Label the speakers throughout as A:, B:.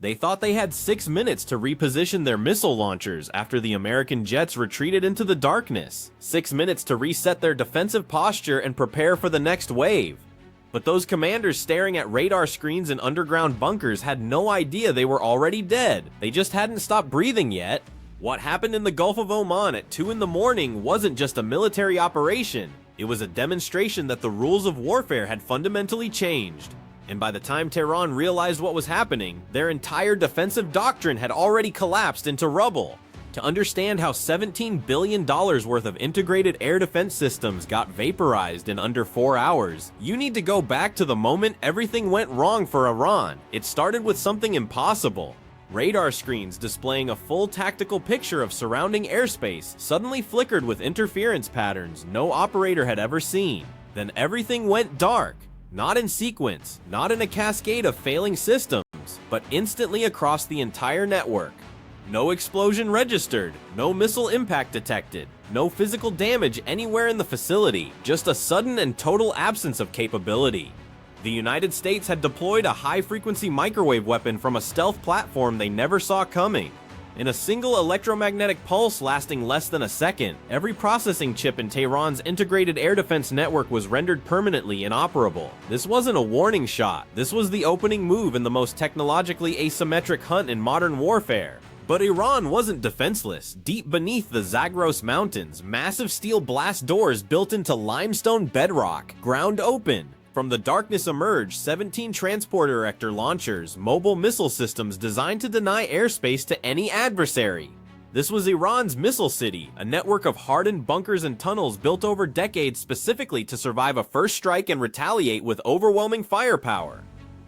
A: They thought they had 6 minutes to reposition their missile launchers after the American jets retreated into the darkness. 6 minutes to reset their defensive posture and prepare for the next wave. But those commanders staring at radar screens in underground bunkers had no idea they were already dead. They just hadn't stopped breathing yet. What happened in the Gulf of Oman at 2 in the morning wasn't just a military operation. It was a demonstration that the rules of warfare had fundamentally changed. And by the time Tehran realized what was happening, their entire defensive doctrine had already collapsed into rubble. To understand how $17 billion worth of integrated air defense systems got vaporized in under 4 hours, you need to go back to the moment everything went wrong for Iran. It started with something impossible. Radar screens displaying a full tactical picture of surrounding airspace suddenly flickered with interference patterns no operator had ever seen. Then everything went dark. Not in sequence, not in a cascade of failing systems, but instantly across the entire network. No explosion registered, no missile impact detected, no physical damage anywhere in the facility, just a sudden and total absence of capability. The United States had deployed a high-frequency microwave weapon from a stealth platform they never saw coming. In a single electromagnetic pulse lasting less than a second, every processing chip in Tehran's integrated air defense network was rendered permanently inoperable. This wasn't a warning shot, this was the opening move in the most technologically asymmetric hunt in modern warfare. But Iran wasn't defenseless. Deep beneath the Zagros Mountains, massive steel blast doors built into limestone bedrock, ground open. From the darkness emerged 17 transporter-erector launchers, mobile missile systems designed to deny airspace to any adversary. This was Iran's missile city, a network of hardened bunkers and tunnels built over decades specifically to survive a first strike and retaliate with overwhelming firepower.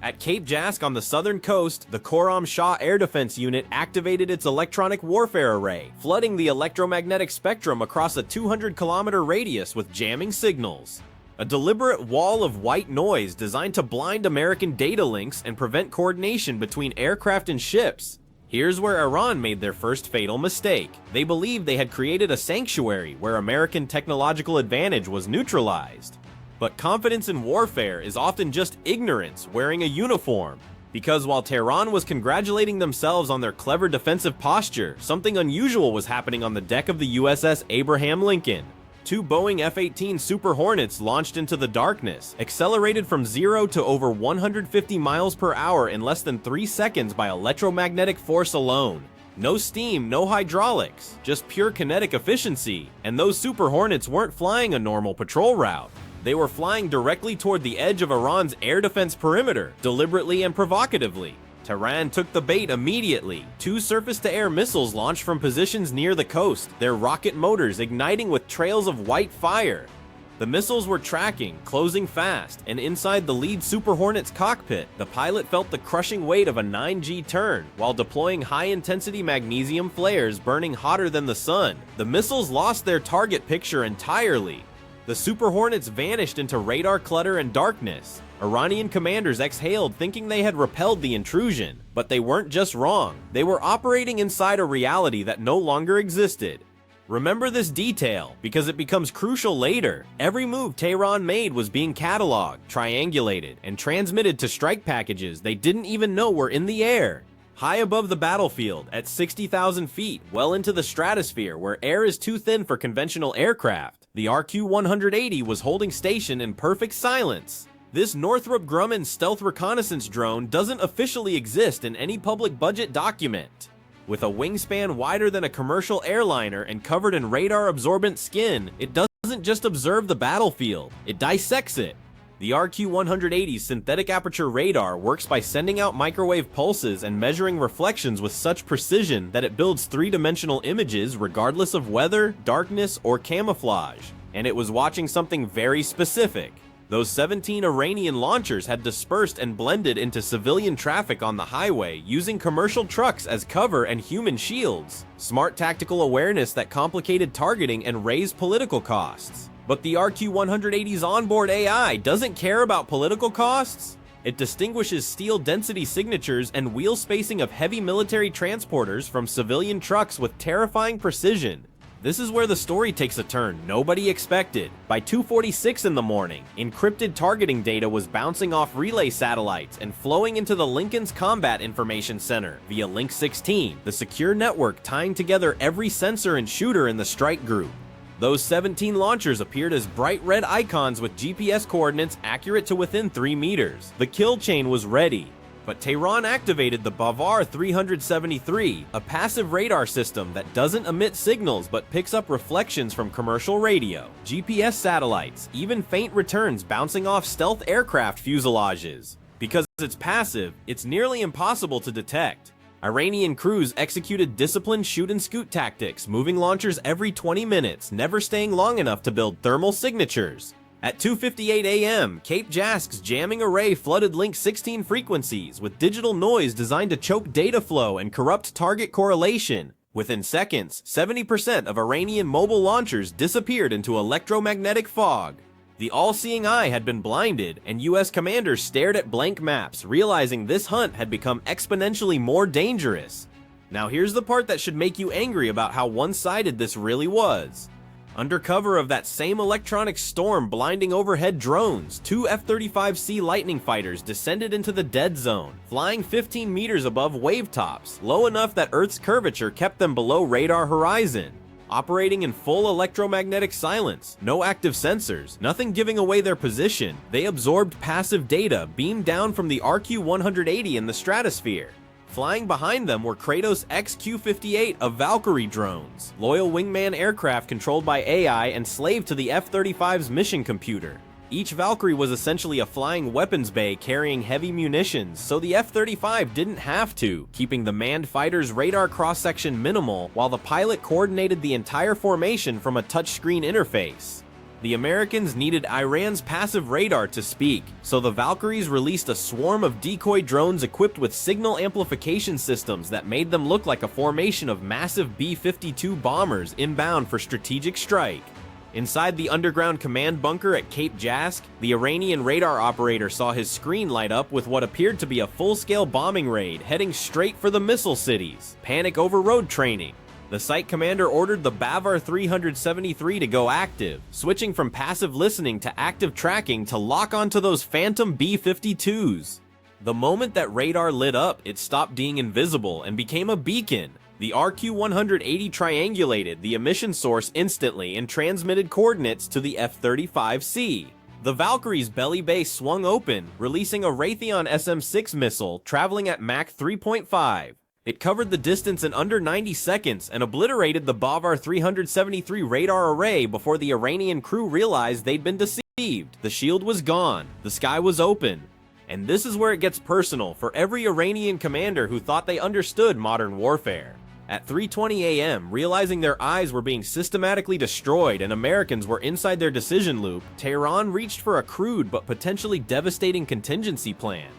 A: At Cape Jask on the southern coast, the Khorram Shah Air Defense Unit activated its electronic warfare array, flooding the electromagnetic spectrum across a 200-kilometer radius with jamming signals. A deliberate wall of white noise designed to blind American data links and prevent coordination between aircraft and ships. Here's where Iran made their first fatal mistake. They believed they had created a sanctuary where American technological advantage was neutralized. But confidence in warfare is often just ignorance wearing a uniform. Because while Tehran was congratulating themselves on their clever defensive posture, something unusual was happening on the deck of the USS Abraham Lincoln. 2 Boeing F-18 Super Hornets launched into the darkness, accelerated from 0 to over 150 miles per hour in less than 3 seconds by electromagnetic force alone. No steam, no hydraulics, just pure kinetic efficiency. And those Super Hornets weren't flying a normal patrol route. They were flying directly toward the edge of Iran's air defense perimeter, deliberately and provocatively. Tehran took the bait immediately. 2 surface-to-air missiles launched from positions near the coast, their rocket motors igniting with trails of white fire. The missiles were tracking, closing fast, and inside the lead Super Hornet's cockpit, the pilot felt the crushing weight of a 9G turn, while deploying high-intensity magnesium flares burning hotter than the sun. The missiles lost their target picture entirely. The Super Hornets vanished into radar clutter and darkness. Iranian commanders exhaled thinking they had repelled the intrusion, but they weren't just wrong. They were operating inside a reality that no longer existed. Remember this detail, because it becomes crucial later. Every move Tehran made was being cataloged, triangulated, and transmitted to strike packages they didn't even know were in the air. High above the battlefield, at 60,000 feet, well into the stratosphere where air is too thin for conventional aircraft, the RQ-180 was holding station in perfect silence. This Northrop Grumman stealth reconnaissance drone doesn't officially exist in any public budget document. With a wingspan wider than a commercial airliner and covered in radar-absorbent skin, it doesn't just observe the battlefield, it dissects it. The RQ-180's synthetic aperture radar works by sending out microwave pulses and measuring reflections with such precision that it builds 3-dimensional images regardless of weather, darkness, or camouflage. And it was watching something very specific. Those 17 Iranian launchers had dispersed and blended into civilian traffic on the highway, using commercial trucks as cover and human shields. Smart tactical awareness that complicated targeting and raised political costs. But the RQ-180's onboard AI doesn't care about political costs. It distinguishes steel density signatures and wheel spacing of heavy military transporters from civilian trucks with terrifying precision. This is where the story takes a turn nobody expected. By 2:46 in the morning, encrypted targeting data was bouncing off relay satellites and flowing into the Lincoln's Combat Information Center via Link 16, the secure network tying together every sensor and shooter in the strike group. Those 17 launchers appeared as bright red icons with GPS coordinates accurate to within 3 meters. The kill chain was ready. But Tehran activated the Bavar 373, a passive radar system that doesn't emit signals but picks up reflections from commercial radio, GPS satellites, even faint returns bouncing off stealth aircraft fuselages. Because it's passive, it's nearly impossible to detect. Iranian crews executed disciplined shoot-and-scoot tactics, moving launchers every 20 minutes, never staying long enough to build thermal signatures. At 2:58 a.m., Cape Jask's jamming array flooded Link 16 frequencies with digital noise designed to choke data flow and corrupt target correlation. Within seconds, 70% of Iranian mobile launchers disappeared into electromagnetic fog. The all-seeing eye had been blinded, and US commanders stared at blank maps, realizing this hunt had become exponentially more dangerous. Now here's the part that should make you angry about how one-sided this really was. Under cover of that same electronic storm blinding overhead drones, 2 F-35C Lightning fighters descended into the dead zone, flying 15 meters above wave tops, low enough that Earth's curvature kept them below radar horizon. Operating in full electromagnetic silence, no active sensors, nothing giving away their position, they absorbed passive data beamed down from the RQ-180 in the stratosphere. Flying behind them were Kratos' XQ-58 of Valkyrie drones, loyal wingman aircraft controlled by AI and slave to the F-35's mission computer. Each Valkyrie was essentially a flying weapons bay carrying heavy munitions, so the F-35 didn't have to, keeping the manned fighter's radar cross-section minimal while the pilot coordinated the entire formation from a touchscreen interface. The Americans needed Iran's passive radar to speak, so the Valkyries released a swarm of decoy drones equipped with signal amplification systems that made them look like a formation of massive B-52 bombers inbound for strategic strike. Inside the underground command bunker at Cape Jask, the Iranian radar operator saw his screen light up with what appeared to be a full-scale bombing raid heading straight for the missile cities. Panic over road training. The site commander ordered the Bavar 373 to go active, switching from passive listening to active tracking to lock onto those phantom B-52s. The moment that radar lit up, it stopped being invisible and became a beacon. The RQ-180 triangulated the emission source instantly and transmitted coordinates to the F-35C. The Valkyrie's belly base swung open, releasing a Raytheon SM-6 missile traveling at Mach 3.5. It covered the distance in under 90 seconds and obliterated the Bavar 373 radar array before the Iranian crew realized they'd been deceived. The shield was gone, the sky was open. And this is where it gets personal for every Iranian commander who thought they understood modern warfare. At 3:20 a.m., realizing their eyes were being systematically destroyed and Americans were inside their decision loop, Tehran reached for a crude but potentially devastating contingency plan.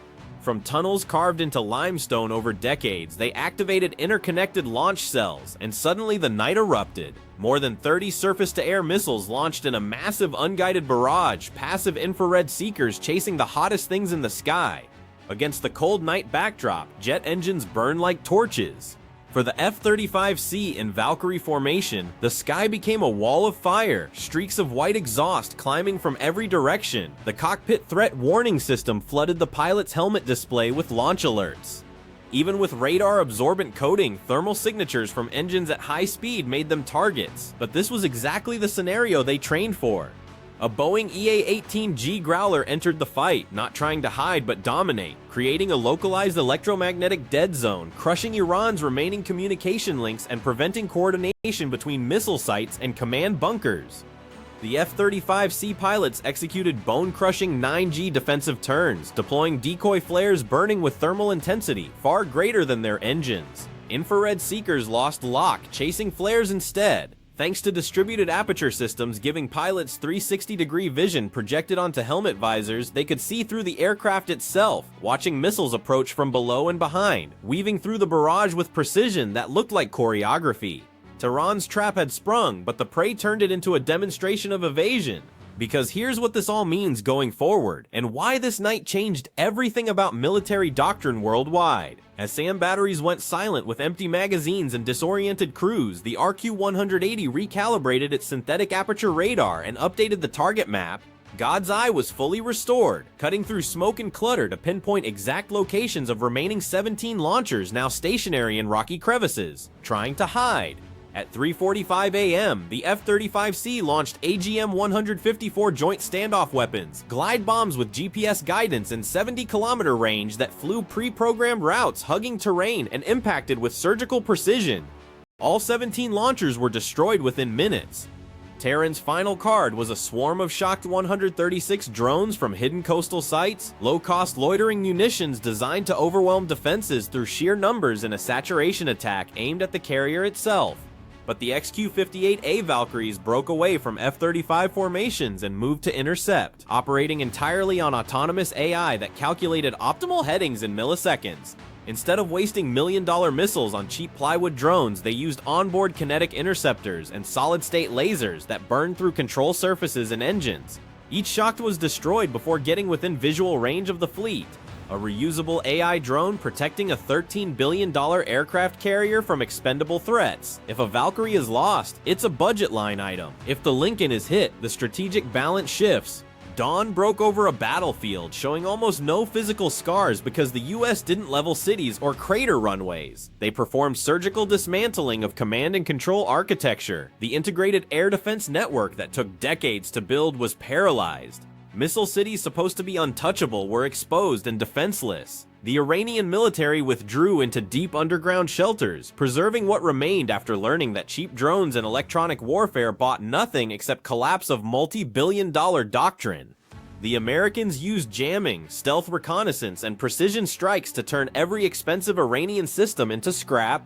A: From tunnels carved into limestone over decades, they activated interconnected launch cells, and suddenly the night erupted. More than 30 surface-to-air missiles launched in a massive unguided barrage, passive infrared seekers chasing the hottest things in the sky. Against the cold night backdrop, jet engines burned like torches. For the F-35C in Valkyrie formation, the sky became a wall of fire, streaks of white exhaust climbing from every direction. The cockpit threat warning system flooded the pilot's helmet display with launch alerts. Even with radar-absorbent coating, thermal signatures from engines at high speed made them targets. But this was exactly the scenario they trained for. A Boeing EA-18G Growler entered the fight, not trying to hide but dominate, creating a localized electromagnetic dead zone, crushing Iran's remaining communication links and preventing coordination between missile sites and command bunkers. The F-35C pilots executed bone-crushing 9G defensive turns, deploying decoy flares burning with thermal intensity far greater than their engines. Infrared seekers lost lock, chasing flares instead. Thanks to distributed aperture systems giving pilots 360-degree vision projected onto helmet visors, they could see through the aircraft itself, watching missiles approach from below and behind, weaving through the barrage with precision that looked like choreography. Tehran's trap had sprung, but the prey turned it into a demonstration of evasion. Because here's what this all means going forward, and why this night changed everything about military doctrine worldwide. As SAM batteries went silent with empty magazines and disoriented crews, the RQ-180 recalibrated its synthetic aperture radar and updated the target map. God's eye was fully restored, cutting through smoke and clutter to pinpoint exact locations of remaining 17 launchers now stationary in rocky crevices, trying to hide. At 3:45 a.m., the F-35C launched AGM-154 joint standoff weapons, glide bombs with GPS guidance and 70-kilometer range that flew pre-programmed routes hugging terrain and impacted with surgical precision. All 17 launchers were destroyed within minutes. Terran's final card was a swarm of shocked 136 drones from hidden coastal sites, low-cost loitering munitions designed to overwhelm defenses through sheer numbers in a saturation attack aimed at the carrier itself. But the XQ-58A Valkyries broke away from F-35 formations and moved to intercept, operating entirely on autonomous AI that calculated optimal headings in milliseconds. Instead of wasting million-dollar missiles on cheap plywood drones, they used onboard kinetic interceptors and solid-state lasers that burned through control surfaces and engines. Each shocked was destroyed before getting within visual range of the fleet. A reusable AI drone protecting a $13 billion aircraft carrier from expendable threats. If a Valkyrie is lost, it's a budget line item. If the Lincoln is hit, the strategic balance shifts. Dawn broke over a battlefield, showing almost no physical scars because the US didn't level cities or crater runways. They performed surgical dismantling of command and control architecture. The integrated air defense network that took decades to build was paralyzed. Missile cities supposed to be untouchable were exposed and defenseless. The Iranian military withdrew into deep underground shelters, preserving what remained after learning that cheap drones and electronic warfare bought nothing except collapse of multi-billion-dollar doctrine. The Americans used jamming, stealth reconnaissance, and precision strikes to turn every expensive Iranian system into scrap.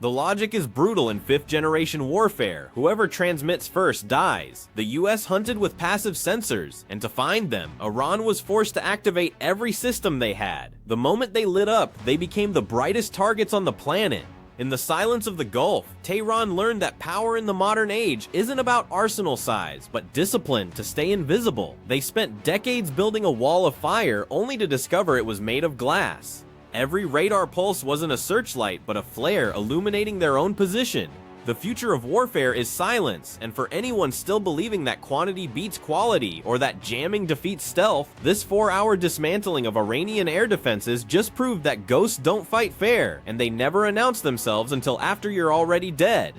A: The logic is brutal in 5th-generation warfare. Whoever transmits first dies. The US hunted with passive sensors, and to find them, Iran was forced to activate every system they had. The moment they lit up, they became the brightest targets on the planet. In the silence of the Gulf, Tehran learned that power in the modern age isn't about arsenal size, but discipline to stay invisible. They spent decades building a wall of fire only to discover it was made of glass. Every radar pulse wasn't a searchlight, but a flare illuminating their own position. The future of warfare is silence, and for anyone still believing that quantity beats quality or that jamming defeats stealth, this 4-hour dismantling of Iranian air defenses just proved that ghosts don't fight fair, and they never announce themselves until after you're already dead.